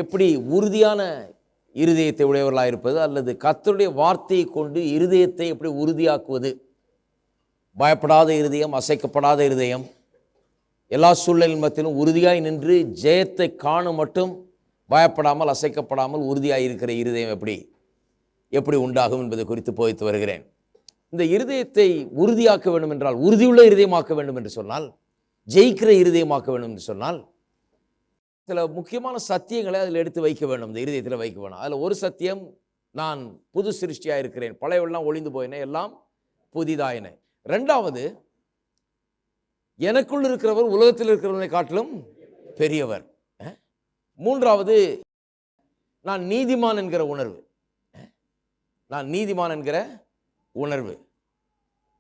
எப்படி உறுதியான இருதயத்தை உடையவர்களாக இருப்பது, அல்லது கர்த்தருடைய வார்த்தையை கொண்டு இருதயத்தை எப்படி உறுதியாக்குவது. பயப்படாத இருதயம், அசைக்கப்படாத இருதயம், எல்லா சூழ்நிலை மத்தியிலும் உறுதியாய் நின்று ஜெயத்தை காணும் மட்டும் பயப்படாமல் அசைக்கப்படாமல் உறுதியாய் இருக்கிற இருதயம் எப்படி உண்டாகும் என்பதை குறித்து போதித்து வருகிறேன். இந்த இருதயத்தை உறுதியாக்க வேண்டும் என்றால், உறுதியுள்ள இருதயமாக்க வேண்டும் என்று சொன்னால், ஜெயிக்கிற இருதயமாக்க வேண்டும் என்று சொன்னால், சில முக்கியமான சத்தியங்களை அதில் எடுத்து வைக்க வேண்டும், இந்த இருதயத்தில் வைக்க வேணும். அதில் ஒரு சத்தியம், நான் புது சிருஷ்டியாக இருக்கிறேன், பழையவெல்லாம் ஒளிந்து போயின, எல்லாம் புதிதாயின. ரெண்டாவது, எனக்குள் இருக்கிறவர் உலகத்தில் இருக்கிறவனை காட்டிலும் பெரியவர். மூன்றாவது, நான் நீதிமான் என்கிற உணர்வு. நான் நீதிமான் என்கிற உணர்வு.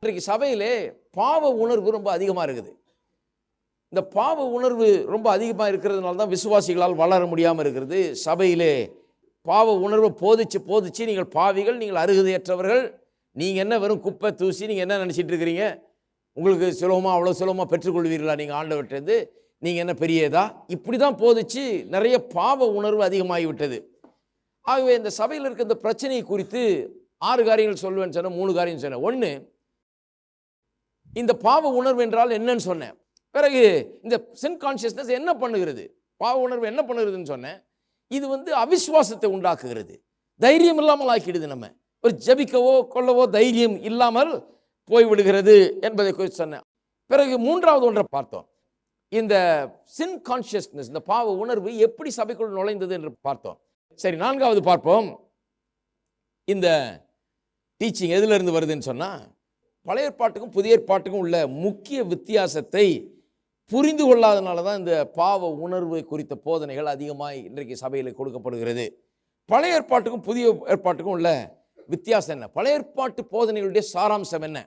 இன்றைக்கு சபையிலே பாவ உணர்வு ரொம்ப அதிகமாக இருக்குது. இந்த பாவ உணர்வு ரொம்ப அதிகமாக இருக்கிறதுனால தான் விசுவாசிகளால் வளர முடியாமல் இருக்கிறது. சபையிலே பாவ உணர்வை போதிச்சு நீங்கள் பாவிகள், நீங்கள் அருகதையற்றவர்கள், நீங்கள் என்ன வெறும் குப்பை தூசி, நீங்கள் என்ன நினச்சிட்டு இருக்கிறீங்க, உங்களுக்கு சுலபமாக அவ்வளோ சுலபமாக பெற்றுக்கொள்வீர்களா நீங்கள் ஆண்டவர்கிட்டருந்து, நீங்கள் என்ன பெரியதா, இப்படி தான் போதிச்சு நிறைய பாவ உணர்வு அதிகமாகிவிட்டது. ஆகவே இந்த சபையில் இருக்க இந்த பிரச்சனையை குறித்து 6 காரியங்கள் சொல்லுவேன்னு சொன்னேன், 3 காரியம் சொன்னேன். 1, இந்த பாவ உணர்வு என்றால் என்னன்னு சொன்னேன். பிறகு இந்த சின் கான்சியஸ்னஸ் என்ன பண்ணுகிறது, பாவ உணர்வு என்ன பண்ணுகிறதுன்னு சொன்னேன். இது அவிசுவாசத்தை உண்டாக்குகிறது, தைரியம் இல்லாமல் ஆக்கிடுது. நம்ம ஒரு ஜபிக்கவோ கொள்ளவோ தைரியம் இல்லாமல் போய்விடுகிறது என்பதை குறித்து சொன்னேன். பிறகு 3வது ஒன்றை பார்த்தோம், இந்த சின் கான்சியஸ்னஸ், இந்த பாவ உணர்வு எப்படி சபைக்குள் நுழைந்தது என்று பார்த்தோம். சரி, 4வது பார்ப்போம். இந்த டீச்சிங் எதிலிருந்து வருதுன்னு சொன்னால், பழைய ஏற்பாட்டுக்கும் புதிய ஏற்பாட்டுக்கும் உள்ள முக்கிய வித்தியாசத்தை புரிந்து கொள்ளாதனால தான் இந்த பாவ உணர்வு குறித்த போதனைகள் அதிகமாக இன்றைக்கு சபையில் கொடுக்கப்படுகிறது. பழைய ஏற்பாட்டுக்கும் புதிய ஏற்பாட்டுக்கும் உள்ள வித்தியாசம் என்ன, பழைய ஏற்பாட்டு போதனைகளுடைய சாராம்சம் என்ன,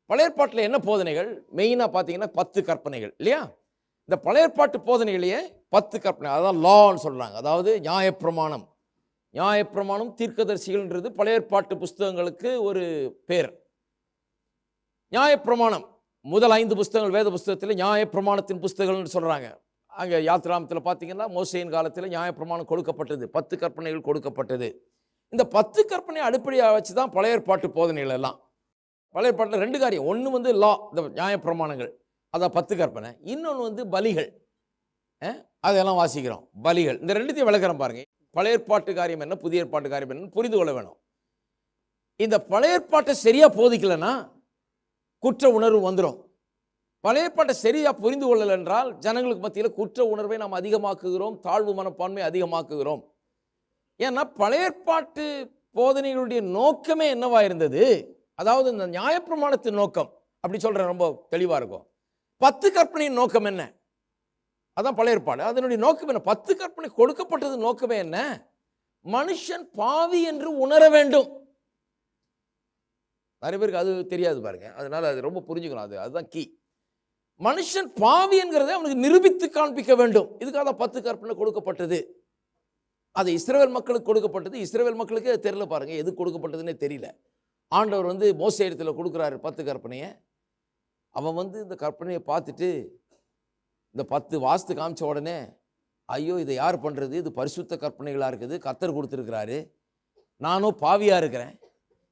பழைய ஏற்பாட்டில் என்ன போதனைகள், மெயினாக பார்த்தீங்கன்னா 10 கற்பனைகள் இல்லையா. இந்த பழைய ஏற்பாட்டு போதனைகளையே 10 கற்பனை, அதான் லான்னு சொல்கிறாங்க. அதாவது நியாயப்பிரமாணம், தீர்க்கதரிசிகள்ன்றது பழைய ஏற்பாட்டு புஸ்தகங்களுக்கு ஒரு பேர். நியாயப்பிரமாணம் முதல் 5 புஸ்தகங்கள் வேத புஸ்தகத்தில் நியாயப்பிரமாணத்தின் புஸ்தகங்கள்னு சொல்கிறாங்க. அங்கே யாத்திராமத்தில் பார்த்தீங்கன்னா மோசேயின் காலத்தில் நியாயப்பிரமாணம் கொடுக்கப்பட்டது, 10 கற்பனைகள் கொடுக்கப்பட்டது. இந்த 10 கற்பனை அடிப்படையாக வச்சு தான் பழைய ஏற்பாட்டு போதனைகள் எல்லாம். பழைய ஏற்பாட்டில் 2 காரியம், ஒன்று லா, இந்த நியாயப்பிரமாணங்கள், அதான் 10 கற்பனை. இன்னொன்று பலிகள், அதெல்லாம் வாசிக்கிறோம், பலிகள். இந்த 2த்தையும் விளக்குறோம் பாருங்க. பழைய ஏற்பாட்டு காரியம் என்ன, புதிய ஏற்பாட்டு காரியம் என்ன புரிந்து கொள்ள வேணும். இந்த பழைய ஏற்பாட்டை சரியாக போதிக்கலைன்னா குற்ற உணர்வு வந்துடும். பழைய ஏற்பாட்டை சரியாக புரிந்து கொள்ளலை என்றால் ஜனங்களுக்கு மத்தியில் குற்ற உணர்வை நாம் அதிகமாக்குகிறோம், தாழ்வு மனப்பான்மை அதிகமாக்குகிறோம். ஏன்னா பழைய ஏற்பாட்டு போதனைகளுடைய நோக்கமே என்னவா இருந்தது, அதாவது இந்த நியாயப்பிரமாணத்தின் நோக்கம், அப்படி சொல்கிறேன் ரொம்ப தெளிவாக இருக்கும். 10 கற்பனையின் நோக்கம் என்ன, அதான் பழைய ஏற்பாடு, அதனுடைய நோக்கம் என்ன, 10 கற்பனை கொடுக்கப்பட்டது நோக்கமே என்ன, மனுஷன் பாவி என்று உணர வேண்டும். நிறைய பேருக்கு அது தெரியாது பாருங்க, அதனால அது ரொம்ப புரிஞ்சுக்கணும். அதுதான் கீ. மனுஷன் பாவி என்கிறதை அவனுக்கு நிரூபித்து காண்பிக்க வேண்டும். இதுக்காக தான் 10 கற்பனை கொடுக்கப்பட்டது. அது இஸ்ரவேல் மக்களுக்கு கொடுக்கப்பட்டது. இஸ்ரவேல் மக்களுக்கு தெரியல பாருங்க, எது கொடுக்கப்பட்டதுன்னே தெரியல. ஆண்டவர் மோசே இடத்துல கொடுக்குறாரு 10 கற்பனையை. அவன் இந்த கற்பனையை பார்த்துட்டு இந்த 10 வாஸ்து காமிச்ச உடனே, ஐயோ இதை யார் பண்ணுறது, இது பரிசுத்த கற்பனைகளாக இருக்குது, கர்த்தர் கொடுத்துருக்கிறாரு, நானும் பாவியாக இருக்கிறேன்,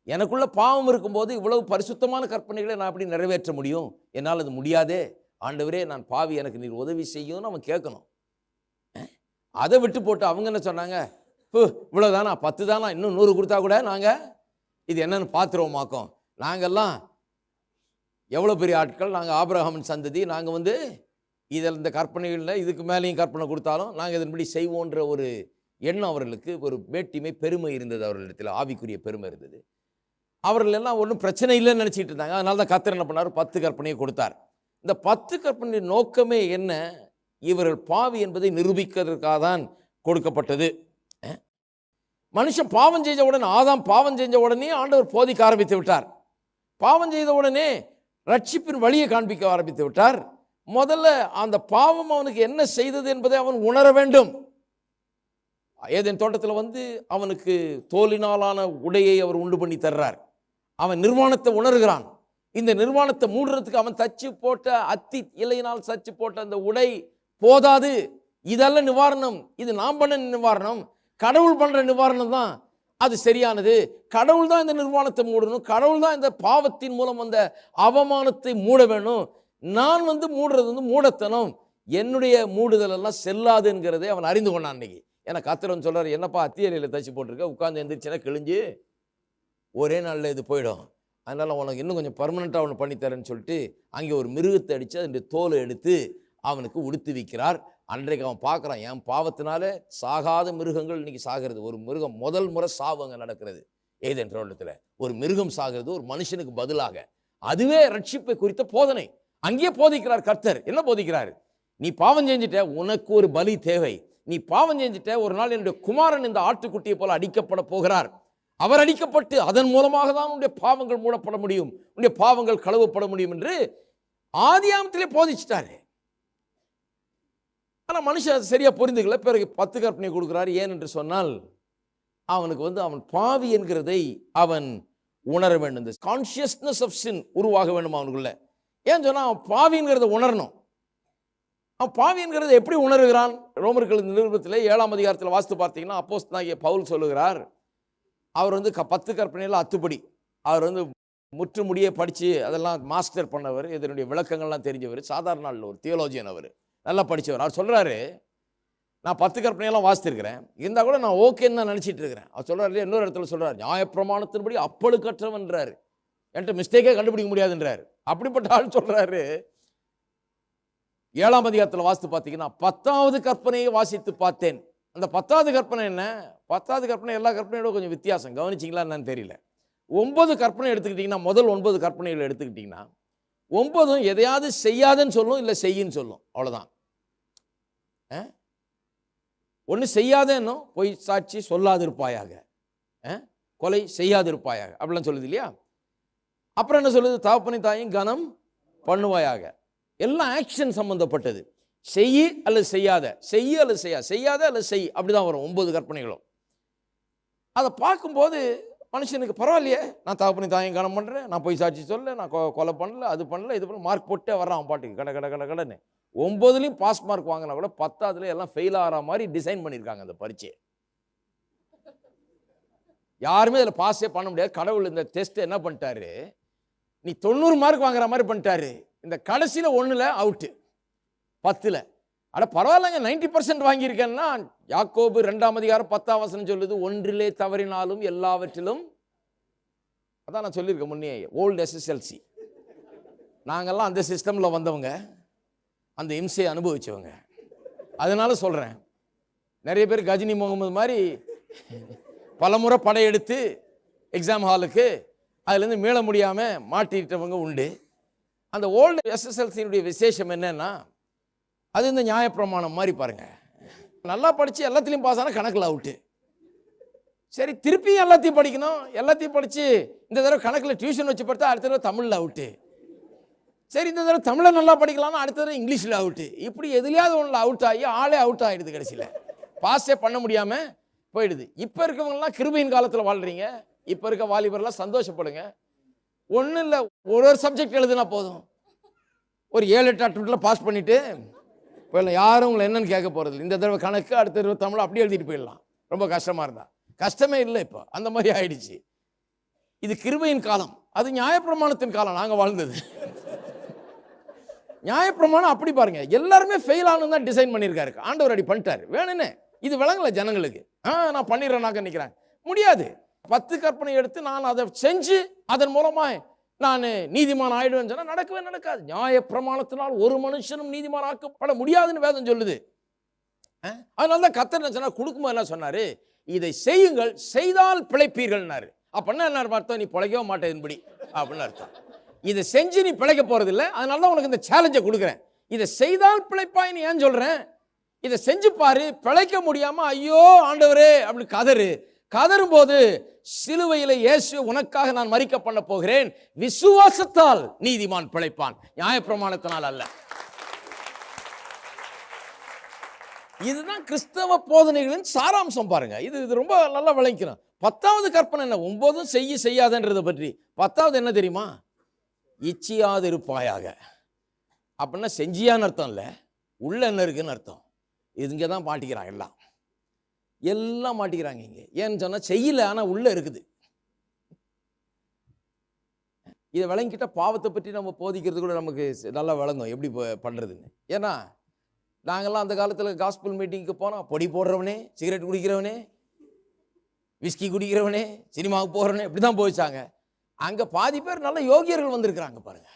எனக்குள்ள பாவம் இருக்கும்போது இவ்வளவு பரிசுத்தமான கற்பனைகளை நான் எப்படி நிறைவேற்ற முடியும், என்னால் அது முடியாதே, ஆண்டவரே நான் பாவி, எனக்கு நீர் உதவி செய்யும்னு அவன் கேட்கணும். அதை விட்டு போட்டு அவங்க என்ன சொன்னாங்க, இவ்வளோதானா, 10 தானா, இன்னும் 100 கொடுத்தா கூட நாங்கள் இது என்னன்னு பார்த்துருவோமாக்கோம், நாங்கள்லாம் எவ்வளோ பெரிய ஆட்கள், நாங்கள் ஆபிரகாமின் சந்ததி, நாங்கள் இதில் இந்த கற்பனைகளில் இதுக்கு மேலேயும் கற்பனை கொடுத்தாலும் நாங்கள் இதன்படி செய்வோன்ற ஒரு எண்ணம் அவர்களுக்கு, ஒரு மேட்டிமை பெருமை இருந்தது அவர்களிடத்தில், ஆவிக்குரிய பெருமை இருந்தது. அவர்கள் எல்லாம் ஒன்றும் பிரச்சனை இல்லைன்னு நினச்சிட்டு இருந்தாங்க. அதனால தான் கர்த்தர் என்ன பண்ணார், 10 கற்பனையை கொடுத்தார். இந்த 10 கற்பனை நோக்கமே என்ன, இவர்கள் பாவி என்பதை நிரூபிக்கிறதுக்காக தான் கொடுக்கப்பட்டது. மனுஷன் பாவம் செஞ்ச உடனே, ஆதாம் பாவம் செஞ்ச உடனே ஆண்டவர் போதிக்க ஆரம்பித்து விட்டார். பாவம் செய்த உடனே ரட்சிப்பின் வழியை காண்பிக்க ஆரம்பித்து விட்டார். முதல்ல அந்த பாவம் அவனுக்கு என்ன செய்தது என்பதை அவன் உணர வேண்டும். ஏதேன் தோட்டத்தில் அவனுக்கு தோலினாலான உடையை அவர் உண்டு பண்ணி தர்றார். அவன் நிர்வாணத்தை உணர்கிறான். இந்த நிர்வாணத்தை மூடுறதுக்கு அவன் தச்சு போட்ட அத்தி இலையினால் தச்சு போட்ட அந்த உடை போதாது, இதெல்லாம் நிவாரணம். இது நான் பண்ண நிவாரணம், கடவுள் பண்ற நிவாரணம் தான் அது சரியானது. கடவுள் தான் இந்த நிர்வாணத்தை மூடணும், கடவுள் தான் இந்த பாவத்தின் மூலம் அந்த அவமானத்தை மூட வேணும். நான் மூடுறது மூடத்தனம், என்னுடைய மூடுதல் எல்லாம் செல்லாதுங்கிறதை அவன் அறிந்து கொண்டான் அன்னைக்கு. ஏன்னா கர்த்தர் சொல்றாரு, என்னப்பா அத்தியலையில் தச்சு போட்டிருக்க, உட்காந்து எந்திரிச்சுன்னா கிழிஞ்சு ஒரே நாளில் இது போயிடும், அதனால் உனக்கு இன்னும் கொஞ்சம் பர்மனெண்ட்டாக ஒன்று பண்ணித்தரேன்னு சொல்லிட்டு அங்கே ஒரு மிருகத்தை அடித்து அதனுடைய தோலை எடுத்து அவனுக்கு உடுத்து வைக்கிறார். அன்றைக்கு அவன் பார்க்குறான், என் பாவத்தினால சாகாத மிருகங்கள் இன்னைக்கு சாகிறது. ஒரு மிருகம் முதல் முறை சாவு அங்கே நடக்கிறது ஏதேன் தோட்டத்தில். ஒரு மிருகம் சாகிறது ஒரு மனுஷனுக்கு பதிலாக. அதுவே ரட்சிப்பை குறித்த போதனை அங்கே போதிக்கிறார் கர்த்தர். என்ன போதிக்கிறார்? நீ பாவம் செஞ்சிட்ட, உனக்கு ஒரு பலி தேவை. நீ பாவம் செஞ்சிட்ட, ஒரு நாள் என்னுடைய குமாரன் இந்த ஆட்டுக்குட்டியை போல அடிக்கப்பட போகிறார். அவர் அடிக்கப்பட்டு அதன் மூலமாக தான் உன்னுடைய பாவங்கள் மூடப்பட முடியும், உன்னுடைய பாவங்கள் கழுவப்பட முடியும் என்று ஆதியாமத்திலே போதிச்சிட்டாரு. ஆனால் மனுஷன் சரியா புரிந்துக்கல. பிறகு 10 கற்பனை கொடுக்கிறார். ஏன் என்று சொன்னால் அவனுக்கு அவன் பாவி என்கிறதை அவன் உணர வேண்டும். கான்சியஸ்னஸ் ஆஃப் சின் உருவாக வேண்டும் அவனுக்குள்ள. ஏன் சொன்னா அவன் பாவிங்கிறத உணரணும். அவன் பாவிங்கிறத எப்படி உணர்கிறான்? ரோமர்கள் நிருபத்தில் 7ஆம் அதிகாரத்தில் வாசித்து பார்த்தீங்கன்னா அப்போஸ்தலனாகிய பவுல் சொல்லுகிறார், அவர் 10 கற்பனையில் அத்துப்படி, அவர் முற்று முடிய படித்து அதெல்லாம் மாஸ்டர் பண்ணவர், இதனுடைய விளக்கங்கள்லாம் தெரிஞ்சவர், சாதாரண நாளில் ஒரு தியோலஜியன், அவர் நல்லா படித்தவர். அவர் சொல்கிறாரு, நான் 10 கற்பனையெல்லாம் வாசித்திருக்கிறேன், இருந்தால் கூட நான் ஓகேன்னு தான் நினச்சிட்டு இருக்கிறேன். அவர் சொல்கிறாரு, இன்னொரு இடத்துல சொல்கிறார், நியாயப்பிரமாணத்தின்படி அப்பழுக்கற்றவன்றார், என்கிட்ட மிஸ்டேக்கே கண்டுபிடிக்க முடியாதுன்றார். அப்படிப்பட்ட ஆள் சொல்கிறாரு. 7ஆம் அதிகாரத்தில் வாசித்து பார்த்தீங்கன்னா 10வது கற்பனையை வாசித்து பார்த்தேன். அந்த 10வது கற்பனை என்ன? 10வது கற்பனை எல்லா கற்பனையோட கொஞ்சம் வித்தியாசம். கவனிச்சிங்களா என்னன்னு தெரியல. 9 கற்பனை எடுத்துக்கிட்டிங்கன்னா, முதல் 9 கற்பனைகள் எடுத்துக்கிட்டிங்கன்னா 9 எதையாவது செய்யாதுன்னு சொல்லும், இல்லை செய்யின்னு சொல்லும், அவ்வளோதான். ஒன்று செய்யாதேன்னும், பொய் சாட்சி சொல்லாதிருப்பாயாக, கொலை செய்யாதிருப்பாயாக அப்படிலாம் சொல்லுது இல்லையா? அப்புறம் என்ன சொல்லுது? தகப்பனை தாயும் கனம் பண்ணுவாயாக. எல்லாம் ஆக்ஷன் சம்பந்தப்பட்டது. செய்யி அல்லது செய்யாத, செய்ய அல்லது செய்யாத அல்லது செய், அப்படிதான் வரும் 9 கற்பனைகளும். அதை பார்க்கும்போது மனுஷனுக்கு பரவாயில்லையே, நான் தகப்பனை தாயும் கனம் பண்ணுறேன், நான் போய் சாட்சி சொல்ல, நான் கொலை பண்ணல, அது பண்ணல, இது பண்ணல, மார்க் போட்டே வர்றான் அவன் பாட்டுக்கு கடன்னு. 9லையும் பாஸ் மார்க் வாங்கினா கூட 10ஆவதுல எல்லாம் ஃபெயில் ஆகிற மாதிரி டிசைன் பண்ணியிருக்காங்க அந்த பரீட்சையை. யாருமே அதில் பாஸே பண்ண முடியாது. கடவுள் இந்த டெஸ்ட் என்ன பண்ணிட்டாரு, நீ 90 மார்க் வாங்குற மாதிரி பண்ணிட்டாரு. இந்த கடைசியில் 1ல் அவுட்டு, 10ல் அட பரவாயில்லைங்க 90% வாங்கியிருக்கேன்னா, யாக்கோபு 2ஆம் அதிகாரம் 10ஆம் வசனம் சொல்லுது, ஒன்றிலே தவறினாலும் எல்லாவற்றிலும். அதான் நான் சொல்லியிருக்கேன் முன்னே, ஓல்டு எஸ்எஸ்எல்சி. நாங்கள்லாம் அந்த சிஸ்டமில் வந்தவங்க, அந்த இம்சையை அனுபவிச்சவங்க. அதனால சொல்கிறேன், நிறைய பேர் கஜினி முகமது மாதிரி பலமுறை படையெடுத்து எக்ஸாம் ஹாலுக்கு அதுலேருந்து மீள முடியாமல் மாட்டிட்டவங்க உண்டு. அந்த ஓல்டு எஸ்எஸ்எல்சியினுடைய விசேஷம் என்னன்னா, அது இந்த நியாயப்பிரமாணம் மாதிரி பாருங்க. நல்லா படித்து எல்லாத்துலேயும் பாஸ் ஆனால் கணக்கில் அவுட்டு. சரி, திருப்பியும் எல்லாத்தையும் படிக்கணும், எல்லாத்தையும் படித்து இந்த தடவை கணக்கில் டியூஷன் வச்சு பார்த்தா அடுத்த தடவை தமிழில் அவுட்டு. சரி, இந்த தடவை தமிழை நல்லா படிக்கலாம்னா அடுத்த தடவை இங்கிலீஷில் அவுட்டு. இப்படி எதுலையாவது ஒன்றில் அவுட் ஆகி ஆளே அவுட் ஆகிடுது. கடைசியில் பாஸே பண்ண முடியாமல் போயிடுது. இப்போ இருக்கவங்கலாம் கிருபையின் காலத்தில் வாழ்கிறீங்க. இப்போ இருக்க வாலிபர்லாம் சந்தோஷப்படுங்க. ஒன்றும் இல்லை, ஒரு சப்ஜெக்ட் எழுதுனா போதும், ஒரு 7-8 அட்டம்ப்டில் பாஸ் பண்ணிவிட்டு போயிடலாம். யாரும் உங்களை என்னன்னு கேட்க போகிறது. இந்த தடவை கணக்கு, அடுத்த தடவை தமிழ், அப்படியே எழுதிட்டு போயிடலாம். ரொம்ப கஷ்டமாக இருந்தால். கஷ்டமே இல்லை, இப்போ அந்த மாதிரி ஆயிடுச்சு. இது கிருபையின் காலம், அது நியாயப்பிரமாணத்தின் காலம் நாங்கள் வாழ்ந்தது. நியாயப்பிரமாணம் அப்படி பாருங்க, எல்லாருமே ஃபெயில் ஆனு தான் டிசைன் பண்ணியிருக்காரு. ஆண்டவர் அடி பண்ணிட்டாரு வேணுன்னு. இது விளங்கல ஜனங்களுக்கு. நான் பண்ணிடுறேன்னாக்க நினைக்கிறேன், முடியாது. 10 கற்பனை எடுத்து நான் அதை செஞ்சு அதன் மூலமா நான் நீதிமான் ஆயிடுவேன்னு சொன்னா நடக்கவே நடக்காது. நியாய பிரமாணத்தினால் ஒரு மனுஷனும் நீதிமான் ஆக்கப்பட முடியாதுன்னு வேதம் சொல்லுது. அதனால தான் கர்த்தர் என்ன சொன்னார், கொடுக்கும்போது என்ன சொன்னாரு, இதை செய்யுங்கள், செய்தால் பிழைப்பீர்கள்னாரு. அப்படின்னா என்ன அர்த்தம்? நீ பிழைக்கவே மாட்டேன்படி அப்படின்னு அர்த்தம். இதை செஞ்சு நீ பிழைக்க போறது இல்லை, அதனால தான் உனக்கு இந்த சேலஞ்சை கொடுக்குறேன். இதை செய்தால் பிழைப்பாய். நீ ஏன் சொல்றேன்? இதை செஞ்சு பாரு, பிழைக்க முடியாம ஐயோ ஆண்டவரே அப்படி கதறும் போது, சிலுவையில இயேசு உனக்காக நான் மரிக்க பண்ண போகிறேன், விசுவாசத்தால் நீதிமான் பிழைப்பான், நியாயப்பிரமாணத்தினால் அல்ல. இதுதான் கிறிஸ்தவ போதனைகளின் சாராம்சம். பாருங்க, இது ரொம்ப நல்லா விளங்கிக்கணும். 10வது கற்பனை என்ன? 9 செய்யாதன்றதை பற்றி. 10வது என்ன தெரியுமா? இச்சியாது இருப்பாயாக. அப்படின்னா செஞ்சியான்னு அர்த்தம் இல்லை, உள்ள என்ன இருக்குன்னு அர்த்தம். இங்கே தான் மாட்டிக்கிறாங்க, எல்லாம் மாட்டிக்கிறாங்க இங்கே. ஏன்னு சொன்னால் செய்யல, ஆனால் உள்ளே இருக்குது. இதை விளங்கிட்ட பாவத்தை பற்றி நம்ம போதிக்கிறது கூட நமக்கு நல்லா விளங்கும் எப்படி பண்ணுறதுன்னு. ஏன்னா நாங்கள்லாம் அந்த காலத்தில் காஸ்பிள் மீட்டிங்க்கு போனால் பொடி போடுறவனே, சிகரெட் குடிக்கிறவனே, விஸ்கி குடிக்கிறவனே, சினிமாவுக்கு போகிறவனே இப்படி தான் போயிச்சாங்க. அங்கே பாதி பேர் நல்ல யோகியர்கள் வந்திருக்கிறாங்க பாருங்க.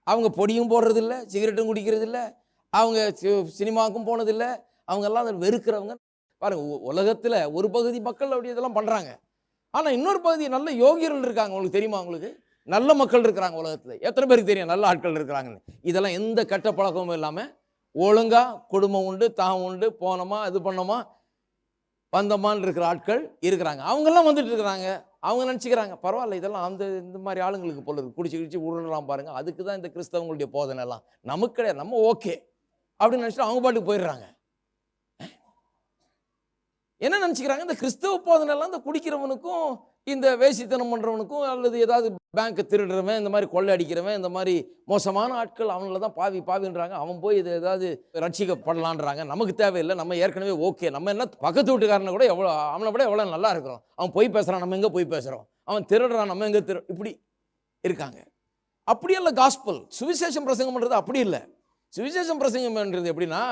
அவங்க பொடியும் போடுறதில்ல, சிகரெட்டும் குடிக்கிறதில்ல, அவங்க சினிமாவுக்கும் போனதில்லை, அவங்கெல்லாம் அதை வெறுக்கிறவங்க பாருங்க. உலகத்தில் ஒரு பகுதி மக்கள் அப்படி இதெல்லாம் பண்ணுறாங்க. ஆனால் இன்னொரு பகுதி நல்ல யோகியர்கள் இருக்காங்க. உங்களுக்கு தெரியுமா? உங்களுக்கு நல்ல மக்கள் இருக்கிறாங்க உலகத்தில். எத்தனை பேருக்கு தெரியும் நல்ல ஆட்கள் இருக்கிறாங்கன்னு? இதெல்லாம் எந்த கெட்ட பழக்கமும் இல்லாமல் ஒழுங்காக குடும்பம் உண்டு, தான் உண்டு, போனோமா இது பண்ணோமா வந்தமான்னு இருக்கிற ஆட்கள் இருக்கிறாங்க. அவங்கெல்லாம் வந்துட்டு இருக்கிறாங்க. அவங்க நினச்சிக்கிறாங்க பரவாயில்ல, இதெல்லாம் இந்த மாதிரி ஆளுங்களுக்கு போல இருக்கு, குடிச்சு கிடிச்சு உருளலாம் பாருங்க, அதுக்கு தான் இந்த கிறிஸ்தவங்களுடைய போதனை எல்லாம், நமக்கு கிடையாது, நம்ம ஓகே அப்படின்னு நினச்சிட்டு அவங்க பாட்டுக்கு போயிடுறாங்க. என்ன நினச்சிக்கிறாங்க? இந்த கிறிஸ்தவ போதனை எல்லாம் இந்த குடிக்கிறவனுக்கும் இந்த வேசித்தனம் பண்ணுறவனுக்கும் அல்லது ஏதாவது பேங்க்கை திருடுறவன், இந்த மாதிரி கொள்ளை அடிக்கிறவன், இந்த மாதிரி மோசமான ஆட்கள் அவங்கள தான் பாவின்றாங்க. அவன் போய் இது ஏதாவது ரட்சிக்கப்படலான்றாங்க. நமக்கு தேவையில்லை, நம்ம ஏற்கனவே ஓகே. நம்ம என்ன பக்கத்து வீட்டுக்காரனை கூட அவனை விட எவ்வளோ நல்லா இருக்கிறோம். அவன் போய் பேசுகிறான், நம்ம எங்கே போய் பேசுகிறோம். அவன் திருடுறான், நம்ம எங்கே இப்படி இருக்காங்க. அப்படியெல்லாம் காஸ்பல் சுவிசேஷம் பிரசங்கம் பண்ணுறது அப்படி இல்லை. சுவிசேஷம் பிரசங்கம் பண்ணுறது எப்படின்னா,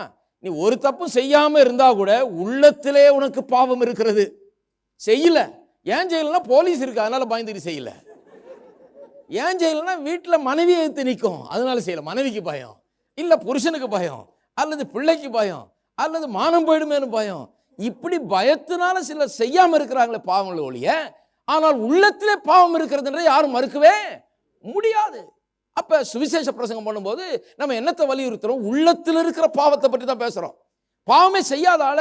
நீ ஒரு தப்பும் செய்யாமல் இருந்தால் கூட உள்ளத்திலே உனக்கு பாவம் இருக்கிறது, செய்யல. ஏன் செய்யலைன்னா போலீஸ் இருக்கு அதனால பயந்துட்டு செய்யல. ஏன் செய்யலைன்னா வீட்டில் மனைவியை எடுத்து நிற்கும் அதனால செய்யல. மனைவிக்கு பயம், இல்லை புருஷனுக்கு பயம், அல்லது பிள்ளைக்கு பயம், அல்லது மானம் போயிடுமேனு பயம். இப்படி பயத்தினால சிலர் செய்யாமல் இருக்கிறாங்களே பாவங்கள் ஒழிய, ஆனால் உள்ளத்திலே பாவம் இருக்கிறதுன்ற யாரும் மறுக்கவே முடியாது. அப்ப சுவிசேஷ பிரசங்கம் பண்ணும்போது நம்ம என்னத்தை வலியுறுத்துறோம்? உள்ளத்தில் இருக்கிற பாவத்தை பற்றி தான் பேசுறோம். பாவமே செய்யாதால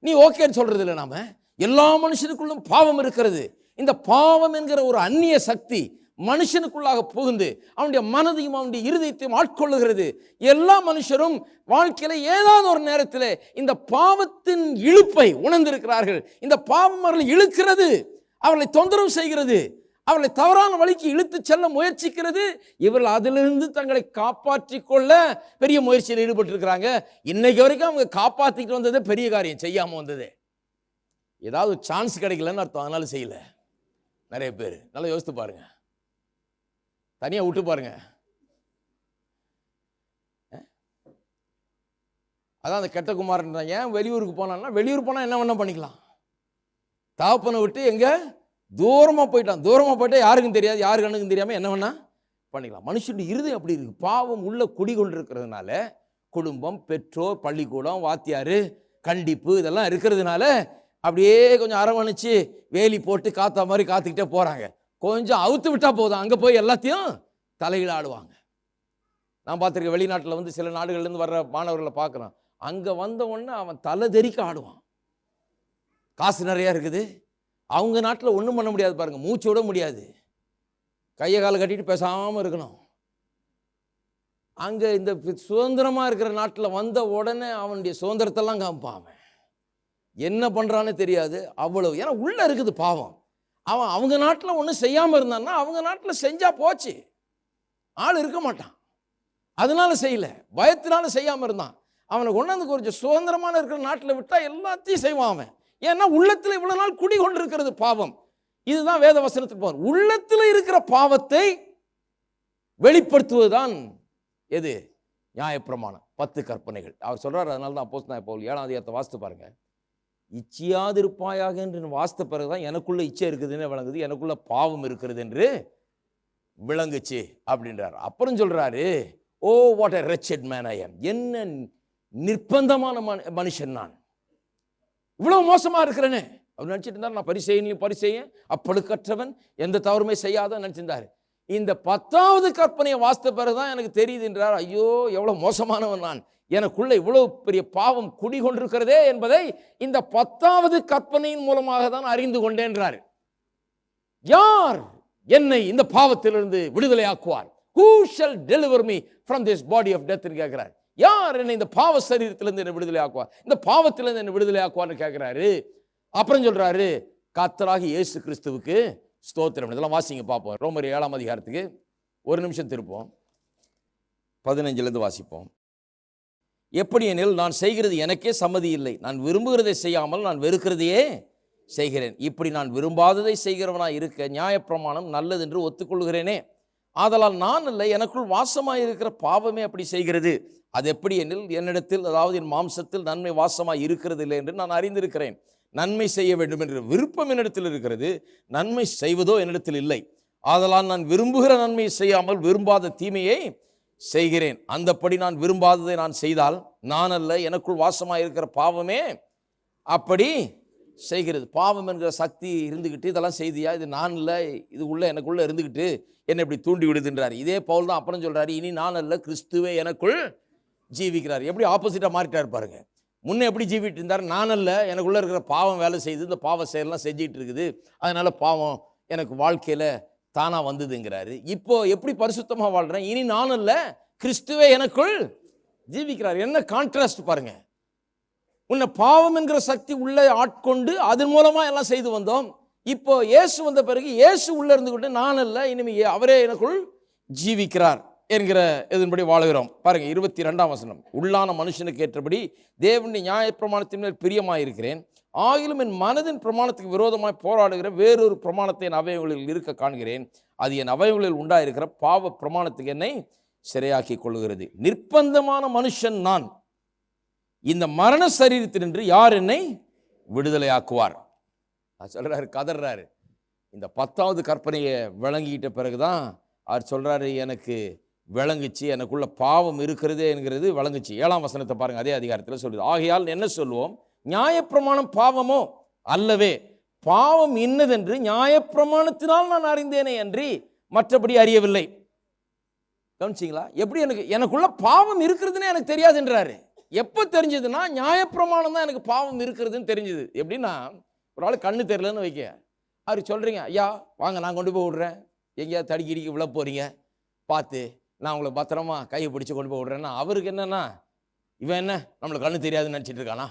நீ ஓகேன்னு சொல்றது இல்லை. நாம எல்லா மனுஷனுக்குள்ளும் பாவம் இருக்கிறது. இந்த பாவம் என்கிற ஒரு அந்நிய சக்தி மனுஷனுக்குள்ளாக புகுந்து அவனுடைய மனதையும் அவனுடைய இருதயத்தையும் ஆட்கொள்ளுகிறது. எல்லா மனுஷரும் வாழ்க்கையில ஏதாவது ஒரு நேரத்தில் இந்த பாவத்தின் இழுப்பை உணர்ந்திருக்கிறார்கள். இந்த பாவம் அவர்களை இழுக்கிறது, அவர்களை தொந்தரவு செய்கிறது, அவர்களை தவறான வழிக்கு இழுத்து செல்ல முயற்சிக்கிறது. இவர்கள் அதிலிருந்து தங்களை காப்பாற்றிக் கொள்ள பெரிய முயற்சியில் ஈடுபட்டிருக்கிறாங்க. இன்னைக்கு வரைக்கும் அவங்க காப்பாற்றிட்டு வந்ததே பெரிய காரியம், செய்யாம வந்ததே ஏதாவது சான்ஸ் கிடைக்கலன்னு அர்த்தம், அதனால செய்யல. நிறைய பேர் நல்லா யோசித்து பாருங்க, தனியா விட்டு பாருங்க. அதான் அந்த கெட்ட குமாரன் ஏன் வெளியூருக்கு போனான்னா, வெளியூர் போனா என்ன வேணா பண்ணிக்கலாம். தகப்பனை விட்டு எங்க தூரமா போயிட்டான். தூரமா போயிட்டா யாருக்கும் தெரியாது, யாரு கண்ணுக்கும் தெரியாம என்ன வேணா பண்ணிக்கலாம். மனுஷனுடைய இருதயம் அப்படி இருக்கு. பாவம் உள்ள குடிகொண்டிருக்கிறதுனால குடும்பம், பெற்றோர், பள்ளிக்கூடம், வாத்தியாரு, கண்டிப்பு இதெல்லாம் இருக்கிறதுனால அப்படியே கொஞ்சம் அரவணைச்சு வேலி போட்டு காத்தா மாதிரி காத்துக்கிட்டே போறாங்க. கொஞ்சம் அவுத்து விட்டா போதும், அங்க போய் எல்லாத்தையும் தலையில ஆடுவாங்க. நான் பார்த்துருக்கேன், வெளிநாட்டில் வந்து சில நாடுகள்லேருந்து வர்ற மாணவர்களை பார்க்குறான். அங்கே வந்த உடனே அவன் தலை தெறிக்க ஆடுவான். காசு நிறையா இருக்குது, அவங்க நாட்டில் ஒன்றும் பண்ண முடியாது பாருங்க, மூச்சு விட முடியாது, கையை காலை கட்டிட்டு பேசாமல் இருக்கணும். அங்கே இந்த சுதந்திரமாக இருக்கிற நாட்டில் வந்த உடனே அவனுடைய சுதந்திரத்தெல்லாம் காமிப்பான். அவன் என்ன பண்ணுறான்னு தெரியாது அவ்வளவு, ஏன்னா உள்ளே இருக்குது பாவம். அவன் அவங்க நாட்டில் ஒன்றும் செய்யாமல் இருந்தான்னா அவங்க நாட்டில் செஞ்சா போச்சு, ஆள் இருக்க மாட்டான். அதனால செய்யல, பயத்தினால செய்யாமல் இருந்தான். அவனை கொண்டாந்து கொஞ்சம் சுதந்திரமான இருக்கிற நாட்டில் விட்டால் எல்லாத்தையும் செய்வான் அவன். ஏன்னா உள்ளத்தில் இவ்வளவு நாள் குடி கொண்டிருக்கிறது பாவம். இதுதான் வேத வசனத்துக்கு போகும். உள்ளத்தில் இருக்கிற பாவத்தை வெளிப்படுத்துவதுதான் எது? நியாயப்பிரமாணம், 10 கற்பனைகள். அவர் சொல்றாரு. அதனால தான் அப்போஸ்தலனாகிய பவுல் 7ஆம் அதிகாரத்தை வாசித்து பாருங்க. இச்சியாதிருப்பாயாக என்று வாசித்த பிறகுதான் எனக்குள்ள இச்சை இருக்குதுன்னு விளங்குது, எனக்குள்ள பாவம் இருக்கிறது என்று விளங்குச்சு அப்படின்றார். அப்புறம் சொல்றாரு, oh what a wretched man I am, என்ன நிர்பந்தமான மனுஷன் நான், இவ்வளவு மோசமா இருக்கிறேன்னு அவர் நினைச்சிட்டு இருந்தார். நான் பரிசேயன் அப்பழுக்கற்றவன், எந்த தவறுமே செய்யாத நினைச்சிருந்தாரு. இந்த 10வது கற்பனையை வாசித்த பிறகுதான் எனக்கு தெரியுது என்றார். ஐயோ எவ்வளவு மோசமானவன் நான், எனக்குள்ள இவ்வளவு பெரிய பாவம் குடிகொண்டிருக்கிறதே என்பதை இந்த 10வது கற்பனையின் மூலமாக தான் அறிந்து கொண்டேன்றார். யார் என்னை இந்த பாவத்திலிருந்து விடுதலை ஆக்குவார்? Who shall deliver me from this body of death ன்னு கேட்கிறார். யார் என்னை இந்த பாவ சரீரத்திலிருந்து என்ன விடுதலை ஆக்குவார், இந்த பாவத்திலிருந்து என்ன விடுதலை ஆக்குவார்னு கேட்கிறாரு. அப்புறம் சொல்றாரு, கர்த்தராகிய இயேசு கிறிஸ்துவுக்கு ஸ்தோத்திரம். இதெல்லாம் வாசிங்க பார்ப்போம். ரோமர் 7ஆம் அதிகாரத்துக்கு ஒரு நிமிஷம் திருப்போம், 15லேருந்து வாசிப்போம். எப்படி எனில், நான் செய்கிறது எனக்கே சம்மதி இல்லை. நான் விரும்புகிறதை செய்யாமல் நான் வெறுக்கிறதையே செய்கிறேன். இப்படி நான் விரும்பாததை செய்கிறவனாய் இருக்க நியாயப்பிரமாணம் நல்லது என்று ஒத்துக்கொள்கிறேனே. ஆதலால் நான் இல்லை, எனக்குள் வாசமாயிருக்கிற பாவமே அப்படி செய்கிறது. அது எப்படி எனில், என்னிடத்தில், அதாவது என் மாம்சத்தில் நன்மை வாசமாய் இருக்கிறது இல்லை என்று நான் அறிந்திருக்கிறேன். நன்மை செய்ய வேண்டும் என்ற விருப்பம் என்னிடத்தில் இருக்கிறது, நன்மை செய்வதோ என்னிடத்தில் இல்லை. ஆதலால் நான் விரும்புகிற நன்மையை செய்யாமல் விரும்பாத தீமையை செய்கிறேன். அந்தப்படி நான் விரும்பாததை நான் செய்தால் நான் அல்ல, எனக்குள் வாசமாயிருக்கிற பாவமே அப்படி செய்கிறது. பாவம் என்கிற சக்தி இருந்துக்கிட்டு இதெல்லாம் செய்தியா, இது நான் இல்லை, இது உள்ள எனக்குள்ள இருந்துக்கிட்டு என்னை இப்படி தூண்டி விடுதுன்றார். இதே பவுல் தான் அப்புறம் சொல்றாரு, இனி நான் அல்ல, கிறிஸ்துவே எனக்குள் ஜீவிக்கிறார். எப்படி ஆப்போசிட்டா மாறிட்டார் பாருங்க. முன்னே எப்படி ஜீவிட்டு இருந்தார், நான் அல்ல, எனக்குள்ள இருக்கிற பாவம் வேலை செய்து இந்த பாவ செயலாம் செஞ்சிட்டு இருக்குது, அதனால பாவம் எனக்கு வாழ்க்கையில தானா வந்ததுங்கிறாரு. இப்போ எப்படி பரிசுத்தமா வாழ்றேன், இனி நான் அல்ல, கிறிஸ்துவே எனக்குள் ஜீவிக்கிறார். என்ன கான்ட்ராஸ்ட் பாருங்க. உன்னை பாவம் என்கிற சக்தி உள்ள ஆட்கொண்டு அதன் மூலமா எல்லாம் செய்து வந்தோம். இப்போ இயேசு வந்த பிறகு இயேசு உள்ள இருந்து கொண்டு நான் அல்ல, இனிமே அவரே எனக்குள் ஜீவிக்கிறார் என்கிற இதன்படி வாழுகிறோம். பாருங்க 22ஆம் வசனம். உள்ளான மனுஷனுக்கு ஏற்றபடி தேவனுடைய நியாயப்பிரமாணத்தின் மேல் பிரியமாயிருக்கிறேன். ஆகிலும் என் மனதின் பிரமாணத்துக்கு விரோதமாய் போராடுகிற வேறொரு பிரமாணத்தை என் அவயவங்களில் இருக்க காண்கிறேன். அது என் அவயவங்களில் உண்டாயிருக்கிற பாவ பிரமாணத்துக்கு என்னை சிறையாக்கி கொள்ளுகிறது. நிர்பந்தமான மனுஷன் நான், இந்த மரண சரீரத்தினின்று யார் என்னை விடுதலையாக்குவார்? சொல்றாரு, கதறாரு. இந்த 10வது கற்பனையை விளங்கிட்ட பிறகுதான் அவர் சொல்றாரு, எனக்கு விளங்குச்சு, எனக்குள்ள பாவம் இருக்கிறது என்கிறது விளங்குச்சு. 7ஆம் வசனத்தை பாருங்க, அதே அதிகாரத்தில் சொல்லுது. ஆகையால் என்ன சொல்லுவோம், நியாயப்பிரமாணம் பாவமோ? அல்லவே, பாவம் இன்னதென்று நியாயப்பிரமாணத்தினால் நான் அறிந்தேனே அன்றி மற்றபடி அறியவில்லை. கவனிச்சிங்களா? எப்படி எனக்குள்ள பாவம் இருக்கிறதுன்னு எனக்கு தெரியாதுன்றாரு. எப்போ தெரிஞ்சதுன்னா, நியாயப்பிரமாணம் தான் எனக்கு பாவம் இருக்கிறதுன்னு தெரிஞ்சது. எப்படின்னா, ஒரு ஆள் கண்ணு தெரியலன்னு வைக்க, அவர் சொல்றீங்க, ஐயா வாங்க நான் கொண்டு போய் விடுறேன், எங்கேயாவது தடிக்கடிக்கு விழ போறீங்க, பார்த்து நான் உங்களை பத்திரமா கையை பிடிச்சி கொண்டு போய் விடுறேன்னா, அவருக்கு என்னன்னா, இவன் என்ன நம்மளுக்கு கண்ணு தெரியாதுன்னு நினச்சிட்டு இருக்கானா?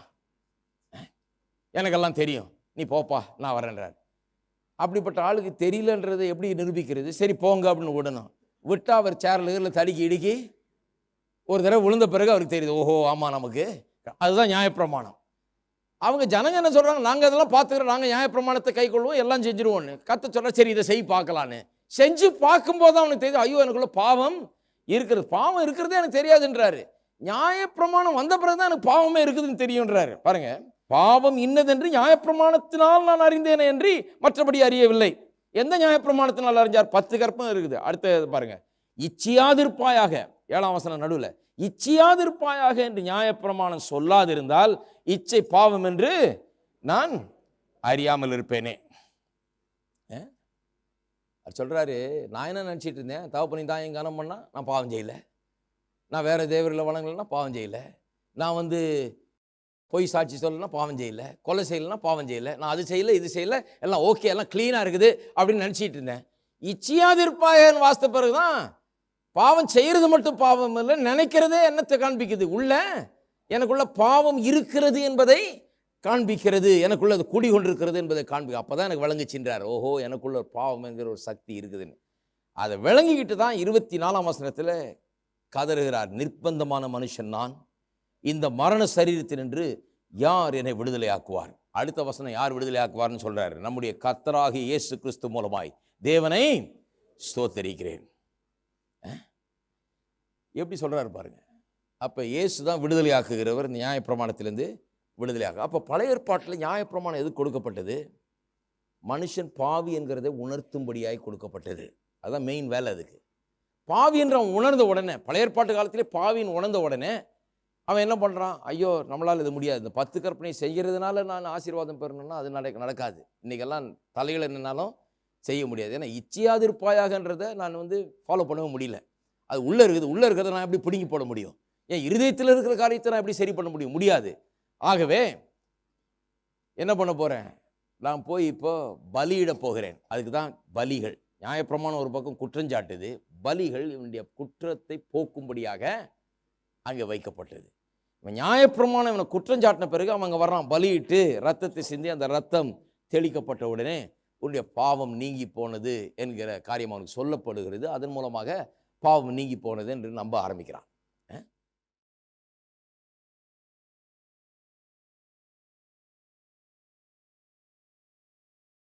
எனக்கெல்லாம் தெரியும், நீ போப்பா நான் வரேன்றார். அப்படிப்பட்ட ஆளுக்கு தெரியலன்றதை எப்படி நிரூபிக்கிறது? சரி போங்க அப்படின்னு விடணும். விட்டா அவர் சேர்ல தடிக்கி இடுக்கி ஒரு தடவை விழுந்த பிறகு அவருக்கு தெரியுது, ஓஹோ ஆமா நமக்கு அதுதான் நியாயப்பிரமாணம். அவங்க ஜனங்க என்ன சொல்றாங்க, நாங்கள் அதெல்லாம் பார்த்துக்கிறோம், நாங்கள் நியாயப்பிரமாணத்தை கை கொள்வோம், எல்லாம் செஞ்சிருவோம்னு. கத்த சொல்ற, சரி இதை செய் பார்க்கலான்னு. செஞ்சு பார்க்கும்போது அவனுக்கு தெரியுது, ஐயோ எனக்குள்ள பாவம் இருக்கிறது, பாவம் இருக்கிறதே எனக்கு தெரியாதுன்றாரு. நியாயப்பிரமாணம் வந்த பிறகுதான் எனக்கு பாவமே இருக்குதுன்னு தெரியும்ன்றாரு. பாருங்க, பாவம் இன்னதென்று நியாயப்பிரமாணத்தினால் நான் அறிந்தேனே என்று மற்றபடி அறியவில்லை. எந்த நியாயப்பிரமாணத்தினால் அறிஞ்சார்? 10 கற்பனை இருக்குது. அடுத்த பாருங்க, இச்சியாதிருப்பாயாக, 7ஆம் வசனம் நடுவில், இச்சியாதிருப்பாயாக என்று நியாயப்பிரமாணம் சொல்லாதிருந்தால் இச்சை பாவம் என்று நான் அறியாமல் இருப்பேனே. சொல்றாரு, நான் என்ன நினச்சிட்டு இருந்தேன், தகப்பனி தான் என் கனம் பண்ணா நான் பாவம் செய்யல, நான் வேற தேவர்களை வணங்கலைன்னா பாவம் செய்யல, நான் பொய் சாட்சி சொல்லலைன்னா பாவம் செய்யல, கொலை செய்யலைன்னா பாவம் செய்யல, நான் அது செய்யல இது செய்யல, எல்லாம் ஓகே, எல்லாம் கிளீனாக இருக்குது அப்படின்னு நினச்சிட்டு இருந்தேன். இச்சியாதிருப்பாயன்னு வாசித்த பிறகுதான் பாவம் செய்கிறது மட்டும் பாவம் இல்லை, நினைக்கிறதே என்னத்தை காண்பிக்குது, உள்ள எனக்குள்ள பாவம் இருக்கிறது என்பதை காண்பிக்கிறது, எனக்குள்ள அது குடிகொண்டிருக்கிறது என்பதை காண்பிக்க. அப்போதான் எனக்கு விளங்குச்சின்றார், ஓஹோ எனக்குள்ள பாவம் என்கிற ஒரு சக்தி இருக்குதுன்னு. அதை விளங்கிக்கிட்டு தான் 24ஆம் வசனத்தில் கதறுகிறார், நிர்பந்தமான மனுஷன் நான், இந்த மரண சரீரத்தினின்று யார் என்னை விடுதலையாக்குவார்? அடுத்த வசனம், யார் விடுதலையாக்குவார்னு சொல்றாரு, நம்முடைய கர்த்தராகிய இயேசு கிறிஸ்து மூலமாய் தேவனை ஸ்தோத்தரிக்கிறேன். எப்படி சொல்றாரு பாருங்க. அப்ப இயேசு தான் விடுதலையாக்குகிறவர், நியாயப்பிரமாணத்திலிருந்து விடுதலையாக. அப்ப பழைய ஏற்பாட்டில் நியாயப்பிரமாணம் எது கொடுக்கப்பட்டது? மனுஷன் பாவி என்கிறதை உணர்த்தும்படியாய் கொடுக்கப்பட்டது. அதுதான் மெயின் வேலை. அதுக்கு பாவி என்று அவன் உணர்ந்த உடனே, பழைய ஏற்பாட்டு காலத்திலே பாவின்னு உணர்ந்த உடனே அவன் என்ன பண்ணுறான், ஐயோ நம்மளால் இது முடியாது, இந்த 10 கற்பனை செய்கிறதுனால நான் ஆசீர்வாதம் பெறணும்னா அது நடக்காது, இன்றைக்கெல்லாம் தலைகள் என்னன்னாலும் செய்ய முடியாது. ஏன்னா இச்சியாதிருப்பாயாகன்றதை நான் ஃபாலோ பண்ணவே முடியல. அது உள்ளே இருக்குது, உள்ளே இருக்கிறத நான் எப்படி பிடுங்கி போட முடியும்? ஏன் இருதயத்தில் இருக்கிற காரியத்தை நான் எப்படி சரி பண்ண முடியாது. ஆகவே என்ன பண்ண போகிறேன், நான் போய் இப்போ பலியிட போகிறேன். அதுக்கு தான் பலிகள். நியாயப்பிரமாணம் ஒரு பக்கம் குற்றஞ்சாட்டுது, பலிகள் இவனுடைய குற்றத்தை போக்கும்படியாக அங்கே வைக்கப்பட்டது. இவன் நியாயப்பிரமாணம் இவனை குற்றஞ்சாட்டின பிறகு அவன் அங்கே வர்றான், பலியிட்டு ரத்தத்தை சிந்தி அந்த ரத்தம் தெளிக்கப்பட்ட உடனே உன்னுடைய பாவம் நீங்கி போனது என்கிற காரியம் அவனுக்கு சொல்லப்படுகிறது. அதன் மூலமாக பாவம் நீங்கி போனது என்று நம்ப ஆரம்பிக்கிறான்.